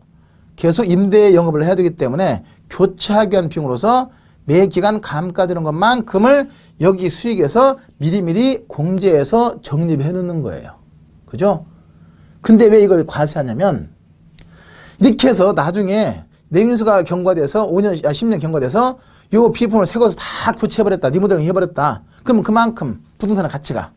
계속 임대 영업을 해야 되기 때문에 교체하기 위한 비용으로서 매 기간 감가되는 것만큼을 여기 수익에서 미리미리 공제해서 적립해 놓는 거예요. 그죠? 근데 왜 이걸 과세하냐면 이렇게 해서 나중에 내역연수가 경과돼서 10년 경과돼서 요 비품을 새 것을 다 교체해버렸다. 리모델링 해버렸다. 그러면 그만큼 부동산의 가치가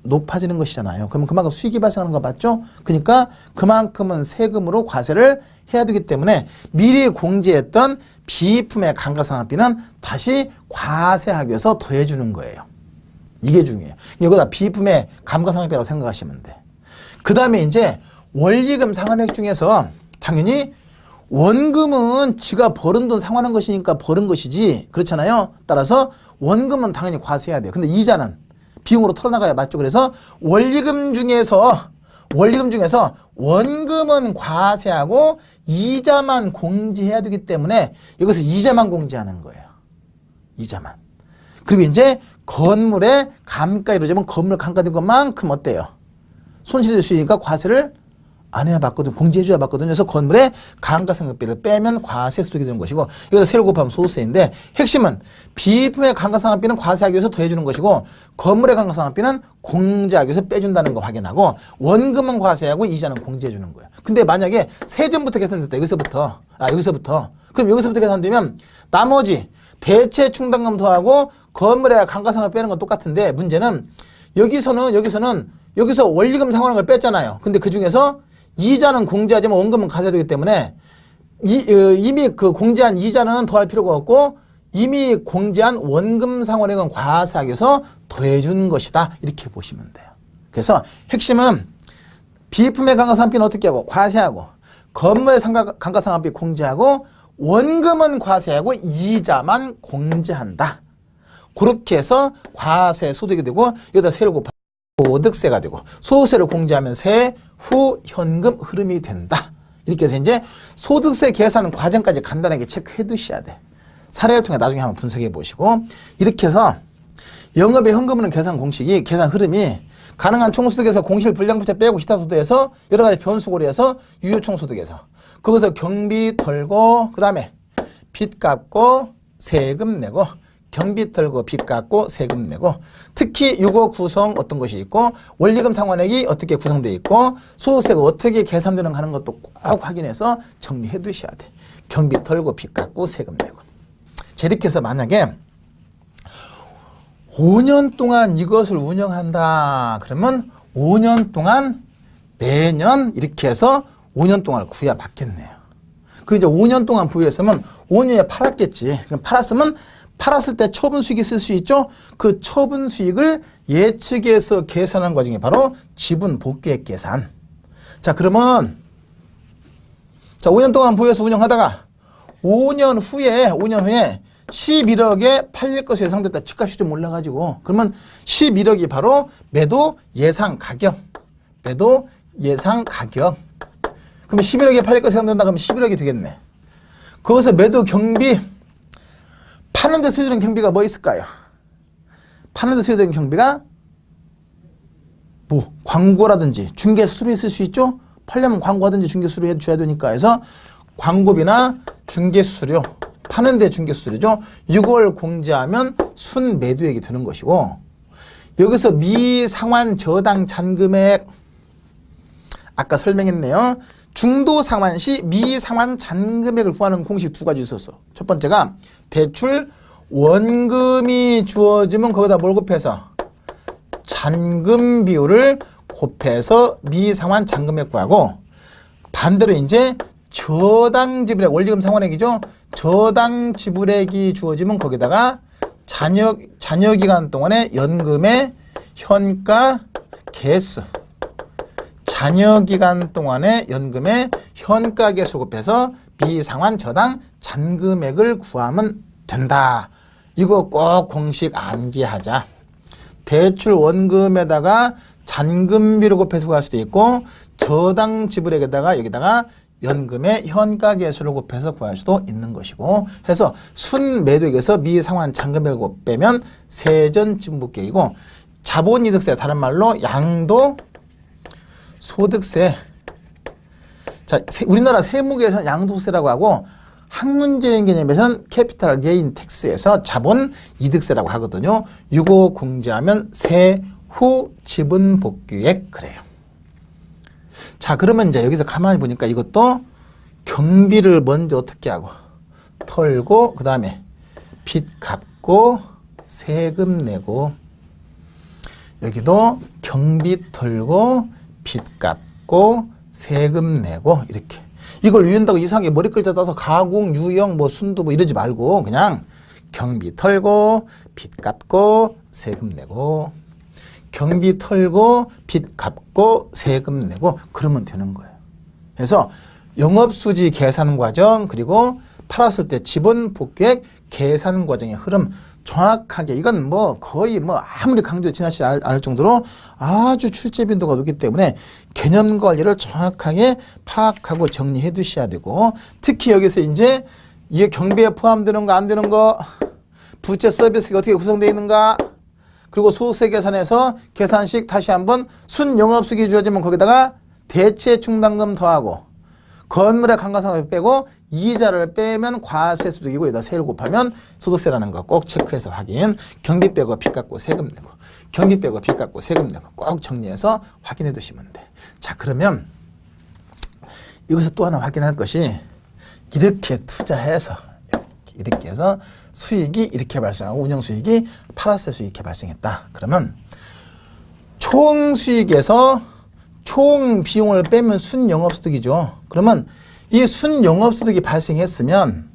높아지는 것이잖아요. 그러면 그만큼 수익이 발생하는 거 맞죠? 그러니까 그만큼은 세금으로 과세를 해야 되기 때문에 미리 공제했던 비품의 감가상각비는 다시 과세하기 위해서 더해주는 거예요. 이게 중요해요. 이거다 비품의 감가상각비라고 생각하시면 돼. 그 다음에 이제 원리금 상환액 중에서 당연히 원금은 지가 벌은 돈 상환한 것이니까 벌은 것이지 그렇잖아요. 따라서 원금은 당연히 과세해야 돼요. 근데 이자는 비용으로 털어나가야 맞죠. 그래서 원리금 중에서 원금은 과세하고 이자만 공제해야 되기 때문에 여기서 이자만 공제하는 거예요. 이자만. 그리고 이제 건물의 감가 이루어지면 건물 감가된 것만큼 어때요? 손실이 될 수 있으니까 과세를 안 해야 받거든. 공제해줘야 받거든요. 그래서 건물의 감가상각비를 빼면 과세 소득이 되는 것이고 여기서 세로 곱하면 소득세인데 핵심은 비품의 감가상각비는 과세하기 위해서 더해주는 것이고 건물의 감가상각비는 공제하기 위해서 빼준다는 거 확인하고 원금은 과세하고 이자는 공제해주는 거예요. 근데 만약에 세전부터 계산됐다. 여기서부터 그럼 여기서부터 계산되면 나머지 대체 충당금 더하고 건물의 감가상각비 빼는 건 똑같은데 문제는 여기서는 여기서 원리금 상환액을 뺐잖아요. 근데 그 중에서 이자는 공제하지만 원금은 가세되기 때문에 이미 그 공제한 이자는 더할 필요가 없고 이미 공제한 원금 상환액은 과세하기 위해서 더해준 것이다. 이렇게 보시면 돼요. 그래서 핵심은 비품의 감가상각비는 어떻게 하고 과세하고 건물의 감가상각비 공제하고 원금은 과세하고 이자만 공제한다. 그렇게 해서 과세 소득이 되고 여기다 세를 곱하면 소득세가 되고 소득세를 공제하면 세후 현금 흐름이 된다. 이렇게 해서 이제 소득세 계산 과정까지 간단하게 체크해 두셔야 돼. 사례를 통해 나중에 한번 분석해 보시고 이렇게 해서 영업의 현금흐름 계산 공식이 계산 흐름이 가능한 총소득에서 공실 불량부채 빼고 기타 소득에서 여러 가지 변수 고려해서 유효 총소득에서 거기서 경비 털고 그 다음에 빚 갚고 세금 내고 경비 털고 빚 갚고 세금 내고 특히 이거 구성 어떤 것이 있고 원리금 상환액이 어떻게 구성되어 있고 소득세가 어떻게 계산되는가 하는 것도 꼭 확인해서 정리해 두셔야 돼. 경비 털고 빚 갚고 세금 내고. 자, 이렇게 해서 만약에 5년 동안 이것을 운영한다. 그러면 5년 동안 매년 이렇게 해서 5년 동안을 구해받겠네요. 그 이제 5년 동안 부여했으면 5년에 팔았겠지. 그럼 팔았을 때 처분 수익이 있을 수 있죠. 그 처분 수익을 예측해서 계산하는 과정이 바로 지분 복귀액 계산. 자, 그러면 자, 5년 동안 부여해서 운영하다가 5년 후에 11억에 팔릴 것으로 예상됐다. 집값이 좀 올라가지고 그러면 11억이 바로 매도 예상 가격. 매도 예상 가격. 그러면 11억에 팔릴 것으로 예상된다. 그러면 11억이 되겠네. 거기서 매도 경비 파는 데 소요되는 경비가 뭐 있을까요? 파는 데 소요되는 경비가 뭐 광고라든지 중개 수수료 있을 수 있죠. 팔려면 광고하든지 중개 수수료 해줘야 되니까 해서 광고비나 중개 수수료 파는 데 중개 수수료죠. 이걸 공제하면 순매도액이 되는 것이고 여기서 미상환 저당 잔금액 아까 설명했네요. 중도 상환 시 미상환 잔금액을 구하는 공식 두 가지 있었어. 첫 번째가 대출 원금이 주어지면 거기다 뭘 곱해서 잔금 비율을 곱해서 미상환 잔금액 구하고 반대로 이제 저당 지불액 원리금 상환액이죠. 저당 지불액이 주어지면 거기다가 잔여 기간 동안의 연금의 현가 개수 잔여 기간 동안의 연금의 현가 개수 곱해서 미상환 저당 잔금액을 구하면 된다. 이거 꼭 공식 암기하자. 대출 원금에다가 잔금비를 곱해서 구할 수도 있고 저당 지불액에다가 여기다가 연금의 현가 개수를 곱해서 구할 수도 있는 것이고 해서 순매도액에서 미상환 잔금액을 빼면 세전 지분복귀이고 자본이득세 다른 말로 양도 소득세. 자, 우리나라 세무계에서는 양도세라고 하고 학문적인 개념에서는 캐피탈 게인 텍스에서 자본 이득세라고 하거든요. 이거 공제하면 세후 지분 복귀액 그래요. 자, 그러면 이제 여기서 가만히 보니까 이것도 경비를 먼저 어떻게 하고 털고 그다음에 빚 갚고 세금 내고 여기도 경비 털고 빚 갚고 세금 내고 이렇게 이걸 외운다고 이상하게 머리 글자 따서 가공, 유형, 뭐 순도 뭐 이러지 말고 그냥 경비 털고 빚 갚고 세금 내고 경비 털고 빚 갚고 세금 내고 그러면 되는 거예요. 그래서 영업수지 계산 과정 그리고 팔았을 때 지분 복귀액 계산 과정의 흐름 정확하게 이건 뭐 거의 뭐 아무리 강조 지나치지 않을 정도로 아주 출제 빈도가 높기 때문에 개념 관리를 정확하게 파악하고 정리해 두셔야 되고 특히 여기서 이제 이게 경비에 포함되는 거 안 되는 거 부채 서비스가 어떻게 구성되어 있는가 그리고 소득세 계산에서 계산식 다시 한번 순영업수익이 주어지면 거기다가 대체 충당금 더하고 건물의 감가상각비 빼고 이자를 빼면 과세 소득이고 여기다 세를 곱하면 소득세라는 거 꼭 체크해서 확인. 경비 빼고 빚 갚고 세금 내고 경비 빼고 빚 갚고 세금 내고 꼭 정리해서 확인해 두시면 돼. 자, 그러면 여기서 또 하나 확인할 것이 이렇게 투자해서 이렇게 해서 수익이 이렇게 발생하고 운영 수익이 팔았을 수 이렇게 발생했다. 그러면 총 수익에서 총 비용을 빼면 순영업소득이죠. 그러면 이 순영업소득이 발생했으면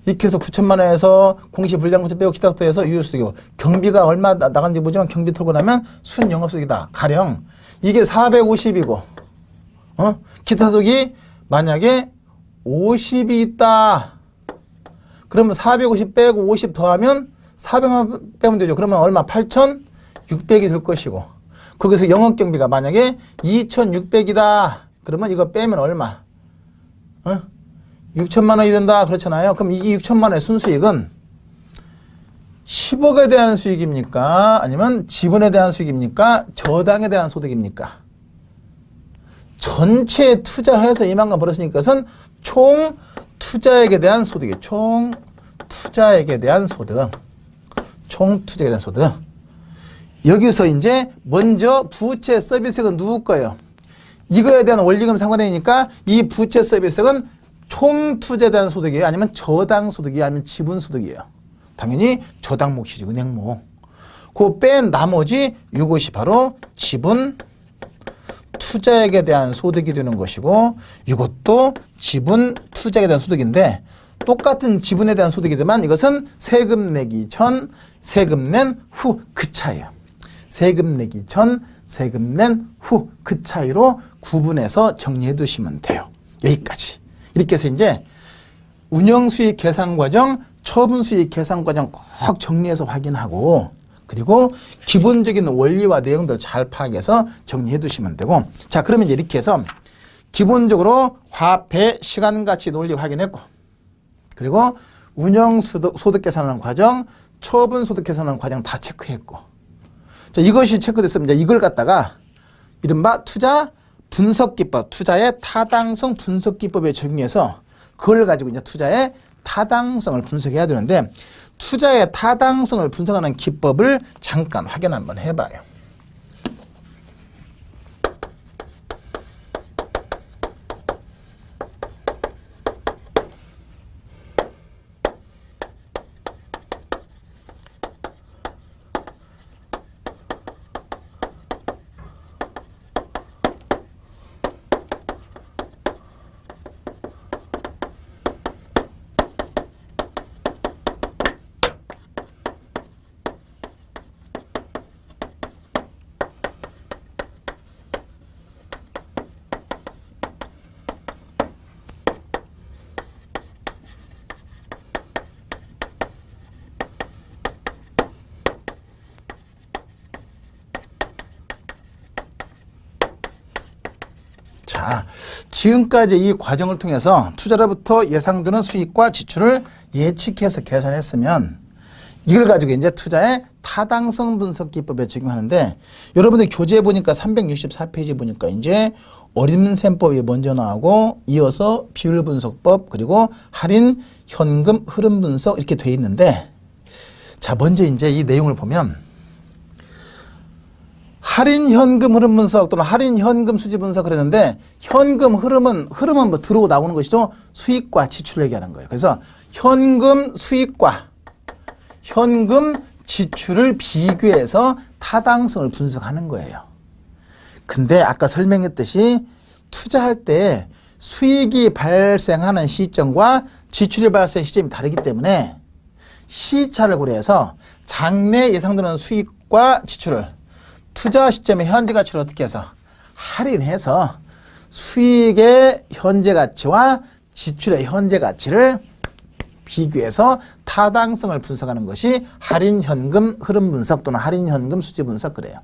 이렇게 해서 9천만 원에서 공시불량금세 빼고 기타 소득에서 유효소득이고 경비가 얼마 나간지 보지만 경비 털고 나면 순영업소득이다. 가령 이게 450이고 기타 소득이 만약에 50이 있다. 그러면 450 빼고 50 더하면 400만 빼면 되죠. 그러면 얼마? 8,600이 될 것이고 거기서 영업경비가 만약에 2,600이다. 그러면 이거 빼면 얼마? 6천만 원이 된다. 그렇잖아요. 그럼 이 6천만 원의 순수익은 10억에 대한 수익입니까? 아니면 지분에 대한 수익입니까? 저당에 대한 소득입니까? 전체 투자해서 이만큼 벌었으니까 그것은 총 투자액에 대한 소득이에요. 총 투자액에 대한 소득. 총 투자액에 대한 소득. 여기서 이제 먼저 부채 서비스액은 누구 거예요? 이거에 대한 원리금 상환되니까 이 부채 서비스액은 총 투자에 대한 소득이에요? 아니면 저당 소득이에요? 아니면 지분 소득이에요? 당연히 저당 몫이지, 은행 몫. 그 뺀 나머지 이것이 바로 지분 투자액에 대한 소득이 되는 것이고 이것도 지분 투자액에 대한 소득인데 똑같은 지분에 대한 소득이지만 이것은 세금 내기 전, 세금 낸 후 그 차이예요. 세금 내기 전, 세금 낸 후 그 차이로 구분해서 정리해 두시면 돼요. 여기까지. 이렇게 해서 이제 운영수익 계산 과정, 처분수익 계산 과정 꼭 정리해서 확인하고 그리고 기본적인 원리와 내용들을 잘 파악해서 정리해 두시면 되고 자 그러면 이제 이렇게 해서 기본적으로 화폐 시간가치 논리 확인했고 그리고 운영소득 계산하는 과정, 처분소득 계산하는 과정 다 체크했고 자 이것이 체크됐으면 이제 이걸 갖다가 이른바 투자 분석기법, 투자의 타당성 분석기법에 적용해서 그걸 가지고 이제 투자의 타당성을 분석해야 되는데 투자의 타당성을 분석하는 기법을 잠깐 확인 한번 해봐요. 자, 지금까지 이 과정을 통해서 투자로부터 예상되는 수익과 지출을 예측해서 계산했으면 이걸 가지고 이제 투자의 타당성 분석 기법에 적용하는데 여러분들 교재에 보니까 364페이지 보니까 이제 어림셈법이 먼저 나오고 이어서 비율 분석법 그리고 할인, 현금, 흐름 분석 이렇게 돼 있는데 자, 먼저 이제 이 내용을 보면 할인 현금 흐름 분석 또는 할인 현금 수지 분석을 했는데 현금 흐름은 뭐 들어오고 나오는 것이죠. 수익과 지출을 얘기하는 거예요. 그래서 현금 수익과 현금 지출을 비교해서 타당성을 분석하는 거예요. 근데 아까 설명했듯이 투자할 때 수익이 발생하는 시점과 지출이 발생 시점이 다르기 때문에 시차를 고려해서 장래 예상되는 수익과 지출을 투자 시점의 현재 가치를 어떻게 해서 할인해서 수익의 현재 가치와 지출의 현재 가치를 비교해서 타당성을 분석하는 것이 할인 현금 흐름 분석 또는 할인 현금 수지 분석 그래요.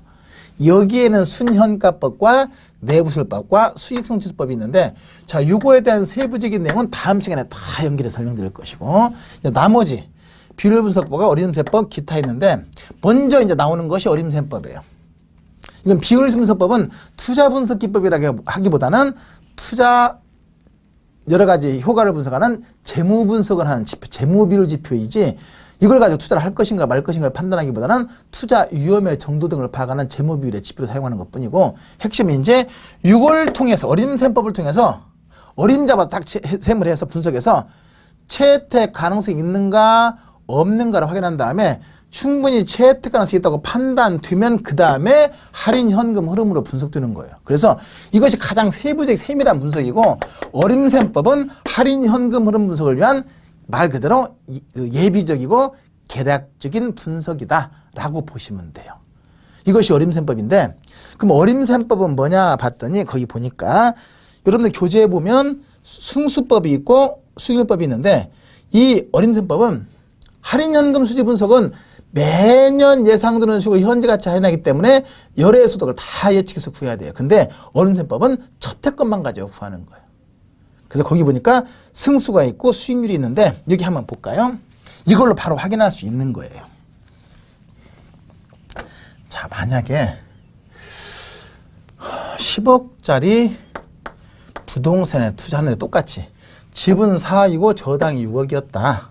여기에는 순현가법과 내부술법과 수익성취법이 있는데 자, 요거에 대한 세부적인 내용은 다음 시간에 다 연결해 설명드릴 것이고 나머지 비율 분석법과 어림셈법 기타 있는데 먼저 이제 나오는 것이 어림셈법이에요. 이건 비율 분석법은 투자 분석 기법이라고 하기보다는 투자 여러 가지 효과를 분석하는 재무 분석을 하는 지표, 재무 비율 지표이지 이걸 가지고 투자를 할 것인가 말 것인가를 판단하기보다는 투자 위험의 정도 등을 파악하는 재무 비율의 지표를 사용하는 것뿐이고 핵심이 이제 이걸 통해서 어림셈법을 통해서 어림잡아 딱 셈을 해서 분석해서 채택 가능성이 있는가 없는가를 확인한 다음에 충분히 채택 가능성이 있다고 판단되면 그 다음에 할인 현금 흐름으로 분석되는 거예요. 그래서 이것이 가장 세부적 세밀한 분석이고 어림셈법은 할인 현금 흐름 분석을 위한 말 그대로 예비적이고 개략적인 분석이다라고 보시면 돼요. 이것이 어림셈법인데 그럼 어림셈법은 뭐냐 봤더니 거기 보니까 여러분들 교재에 보면 승수법이 있고 수익률법이 있는데 이 어림셈법은 할인현금 수지 분석은 매년 예상되는 수익을 현재가치 할인하기 때문에 열의 소득을 다 예측해서 구해야 돼요. 근데 어림셈법은 첫 해건만 가지고 구하는 거예요. 그래서 거기 보니까 승수가 있고 수익률이 있는데 여기 한번 볼까요? 이걸로 바로 확인할 수 있는 거예요. 자, 만약에 10억짜리 부동산에 투자하는데 똑같이 집은 4이고 저당이 6억이었다.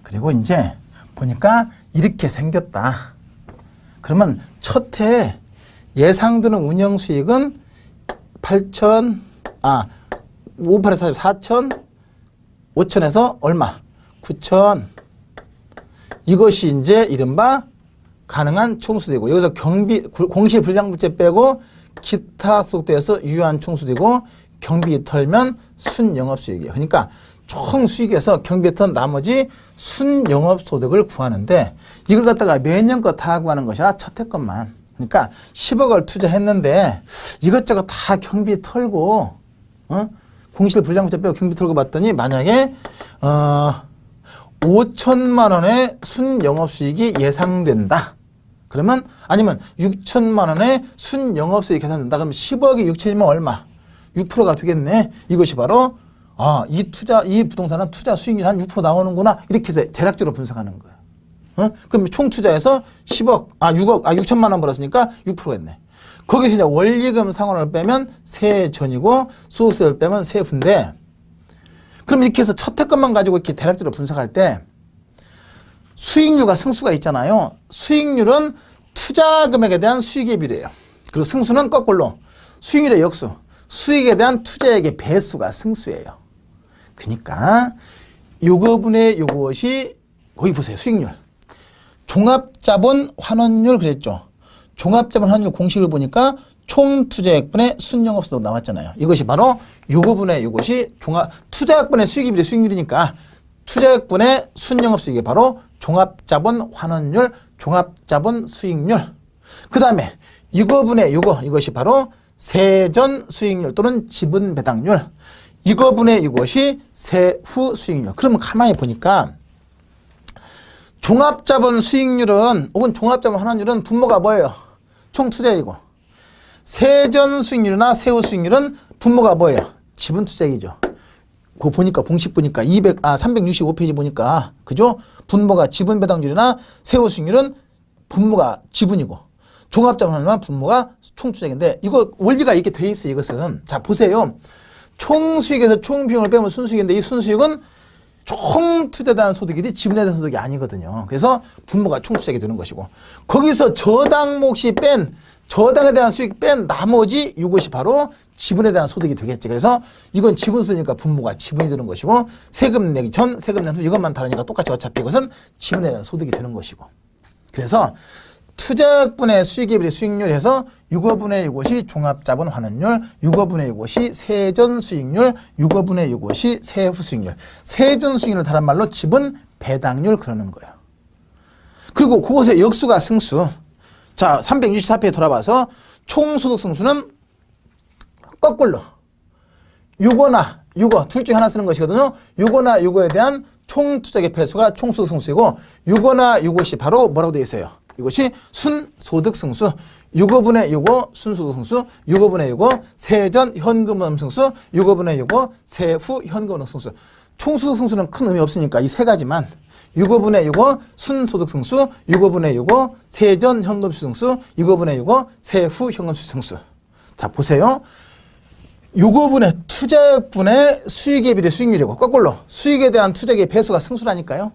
그리고 이제 보니까 이렇게 생겼다. 그러면 첫 해 예상되는 운영 수익은 5,800에서 4,000, 5,000에서 얼마? 9,000. 이것이 이제 이른바 가능한 총수되고 여기서 경비, 공시불량부채 빼고 기타 소득에서 유효한 총수되고 경비 털면 순영업수익이에요. 그러니까 총 수익에서 경비 털 나머지 순영업소득을 구하는데 이걸 갖다가 매년 거 다 구하는 것이라 첫 해 것만. 그러니까 10억을 투자했는데 이것저것 다 경비 털고 공시불량부채 빼고 경비 털고 봤더니 만약에 5천만 원의 순영업수익이 예상된다. 그러면 아니면 6천만 원의 순영업수익이 계산된다. 그러면 10억이 6천이면 얼마? 6%가 되겠네. 이것이 바로 이 부동산은 투자 수익률이 한 6% 나오는구나. 이렇게 해서 대략적으로 분석하는 거예요. 그럼 총 투자해서 6천만 원 벌었으니까 6%겠네. 거기서 이제 원리금 상환을 빼면 세전이고 소득세를 빼면 세후인데 그럼 이렇게 해서 첫 해 것만 가지고 이렇게 대략적으로 분석할 때 수익률과 승수가 있잖아요. 수익률은 투자 금액에 대한 수익의 비례예요. 그리고 승수는 거꾸로 수익률의 역수, 수익에 대한 투자액의 배수가 승수예요. 그러니까 요거분의 요것이 거기 보세요. 수익률. 종합자본 환원율 그랬죠. 종합자본 환원율 공식을 보니까 총 투자액분의 순영업소득 나왔잖아요. 이것이 바로 요거분의 요것이 투자액분의 수익이 비례 수익률이니까 투자액분의 순영업수익이 바로 종합자본 환원율, 종합자본 수익률. 그 다음에 이거분의 이것이 바로 세전 수익률 또는 지분 배당률. 이거분의 이것이 세후 수익률. 그러면 가만히 보니까 종합자본 수익률은 혹은 종합자본 환원율은 분모가 뭐예요? 총 투자이고 세전 수익률이나 세후 수익률은 분모가 뭐예요? 지분 투자이죠. 그거 보니까 공식 보니까 365페이지 보니까 그죠? 분모가 지분 배당률이나 세후 수익률은 분모가 지분이고 종합자본 환원율은 분모가 총 투자액인데 이거 원리가 이렇게 돼 있어요. 이것은 자 보세요. 총 수익에서 총 비용을 빼면 순수익인데 이 순수익은 총 투자된 소득이지 지분에 대한 소득이 아니거든요. 그래서 분모가 총 투자액이 되는 것이고 거기서 저당 몫이 뺀 저당에 대한 수익 뺀 나머지 이것이 바로 지분에 대한 소득이 되겠지. 그래서 이건 지분 소득이니까 분모가 지분이 되는 것이고 세금 내기 전, 세금 낸 후 이것만 다르니까 똑같이 어차피 이것은 지분에 대한 소득이 되는 것이고 그래서 투자액분의 수익에 비례 수익률에서 6어분의 이것이 종합자본 환원율, 6어분의 이것이 세전 수익률, 6어분의 이것이 세후 수익률. 세전 수익률을 다른 말로 지분 배당률 그러는 거예요. 그리고 그것의 역수가 승수. 자, 364페이지 돌아봐서 총소득 승수는 거꾸로 요거나 요거 둘 중에 하나 쓰는 것이거든요. 요거나 요거에 대한 총 투자액의 배수가 총소득 승수이고 요거나 요것이 바로 뭐라고 되어 있어요? 이것이 순소득 승수, 요거분의 요거 순소득 승수, 요거분의 요거 세전 현금흐름 승수, 요거분의 요거 세후 현금흐름 승수. 총소득 승수는 큰 의미 없으니까 이 세 가지만 요거분의 요거 순소득 승수, 요거분의 요거 세전 현금 수승수, 이거분의 요거 세후 현금 수승수. 자 보세요. 요거분의 투자액분의 수익에 비례 수익률이고 거꾸로 수익에 대한 투자액의 배수가 승수라니까요.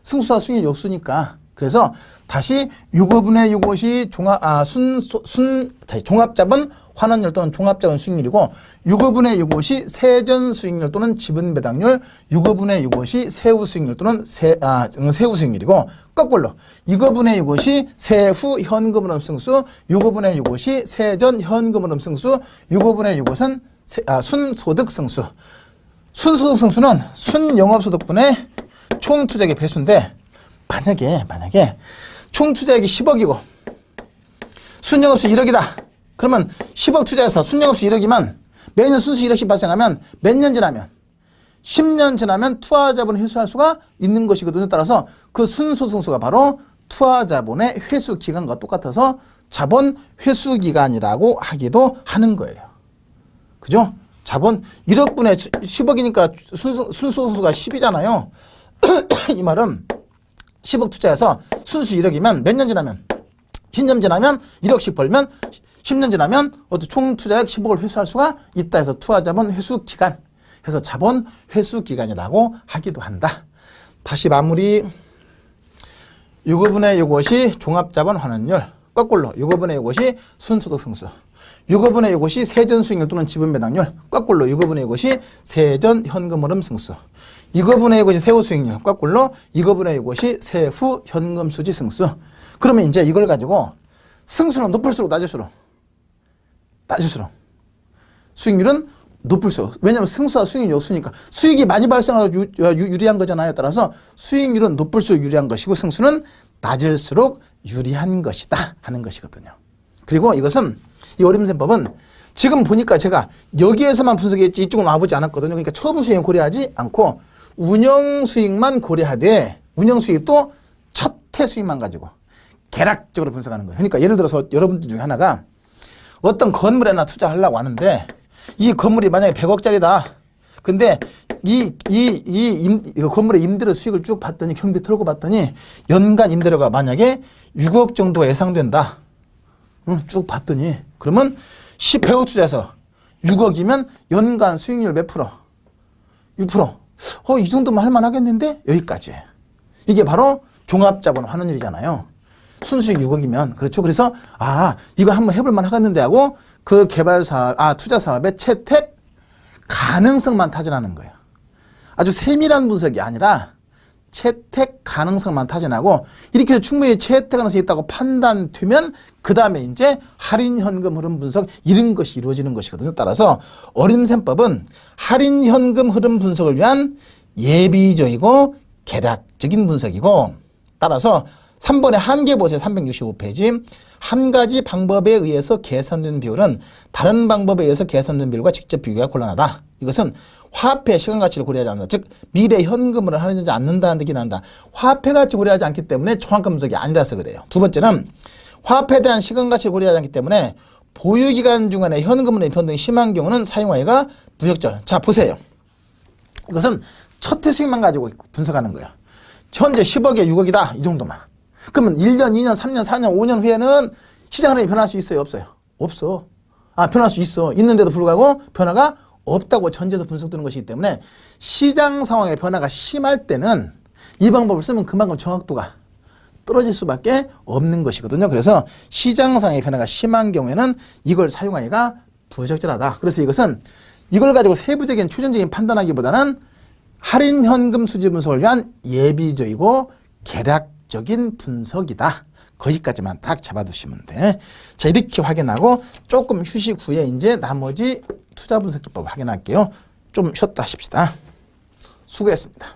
승수와 수익률 역수니까. 그래서 다시 유급분의 요것이 종합자본 환원율 또는 종합자본 수익률이고 유급분의 요것이 세전 수익률 또는 지분 배당률, 유급분의 요것이 세후 수익률 또는 세후 수익률이고 거꾸로 유급분의 요것이 세후 현금흐름 승수, 유급분의 요것이 세전 현금흐름 승수, 유급분의 요것은 순소득 승수. 순소득 승수는 순영업소득분의 총투자액의 배수인데 만약에 총투자액이 10억이고 순영업수 1억이다. 그러면 10억 투자해서 순영업수 1억이면 매년 순수 1억씩 발생하면 몇 년 지나면 10년 지나면 투하자본을 회수할 수가 있는 것이거든요. 따라서 그 순소득승수가 바로 투하자본의 회수기간과 똑같아서 자본 회수기간이라고 하기도 하는 거예요. 그죠? 자본 1억분의 10억이니까 순소득승수가 10이잖아요. 이 말은 10억 투자해서 순수 1억이면 몇 년 지나면 10년 지나면 1억씩 벌면 10년 지나면 총 투자액 10억을 회수할 수가 있다 해서 투하자본 회수기간 해서 자본 회수기간이라고 하기도 한다. 다시 마무리. 요거분의 요것이 종합자본 환원율, 거꾸로 요거분의 요것이 순소득승수, 요거분의 요것이 세전수익률 또는 지분배당률, 거꾸로 요거분의 요것이 세전 현금흐름 승수, 이거분의 이것이 세후 수익률, 거꾸로 이거분의 이것이 세후 현금 수지 승수. 그러면 이제 이걸 가지고 승수는 높을수록 낮을수록 수익률은 높을수록, 왜냐하면 승수와 수익률이 역수니까 수익이 많이 발생하고 유리한 거잖아요. 따라서 수익률은 높을수록 유리한 것이고 승수는 낮을수록 유리한 것이다 하는 것이거든요. 그리고 이것은 이 어림셈법은 지금 보니까 제가 여기에서만 분석했지 이쪽은 와보지 않았거든요. 그러니까 처음 수익을 고려하지 않고 운영 수익만 고려하되 운영 수익도 첫 해 수익만 가지고 개략적으로 분석하는 거예요. 그러니까 예를 들어서 여러분들 중에 하나가 어떤 건물에나 투자하려고 하는데 이 건물이 만약에 100억짜리다. 근데 이 건물의 임대료 수익을 쭉 봤더니 경비 털고 봤더니 연간 임대료가 만약에 6억 정도가 예상된다. 쭉 봤더니 그러면 100억 투자해서 6억이면 연간 수익률 몇 프로? 6%. 이 정도면 할만하겠는데? 여기까지. 이게 바로 종합자본 환원율이잖아요. 순수익 6억이면. 그렇죠. 그래서 이거 한번 해볼만 하겠는데 하고 그 투자 사업의 채택 가능성만 타진하는 거예요. 아주 세밀한 분석이 아니라 채택 가능성만 타진하고 이렇게 해서 충분히 채택 가능성이 있다고 판단되면 그 다음에 이제 할인 현금 흐름 분석 이런 것이 이루어지는 것이거든요. 따라서 어림셈법은 할인 현금 흐름 분석을 위한 예비적이고 개략적인 분석이고, 따라서 3번의 한계 보세요. 365페이지. 한 가지 방법에 의해서 계산된 비율은 다른 방법에 의해서 계산된 비율과 직접 비교가 곤란하다. 이것은 화폐 시간 가치를 고려하지 않는다. 즉 미래 현금을 하지 않는다는 뜻이 난다. 화폐 가치 고려하지 않기 때문에 정확한 분석이 아니라서 그래요. 두 번째는 화폐에 대한 시간 가치를 고려하지 않기 때문에 보유기간 중간에 현금의 변동이 심한 경우는 사용하기가 부적절. 자 보세요. 이것은 첫 해 수익만 가지고 분석하는 거예요. 현재 10억에 6억이다. 이 정도만. 그러면 1년, 2년, 3년, 4년, 5년 후에는 시장 흐름이 변할 수 있어요? 없어요? 없어. 변할 수 있어. 있는데도 불구하고 변화가 없다고 전제에서 분석되는 것이기 때문에 시장 상황의 변화가 심할 때는 이 방법을 쓰면 그만큼 정확도가 떨어질 수밖에 없는 것이거든요. 그래서 시장 상황의 변화가 심한 경우에는 이걸 사용하기가 부적절하다. 그래서 이것은 이걸 가지고 세부적인 최종적인 판단하기보다는 할인 현금 수지 분석을 위한 예비적이고 개략적인 분석이다. 거기까지만 딱 잡아두시면 돼. 자, 이렇게 확인하고 조금 휴식 후에 이제 나머지 투자 분석 기법 확인할게요. 좀 쉬었다 하십시다. 수고했습니다.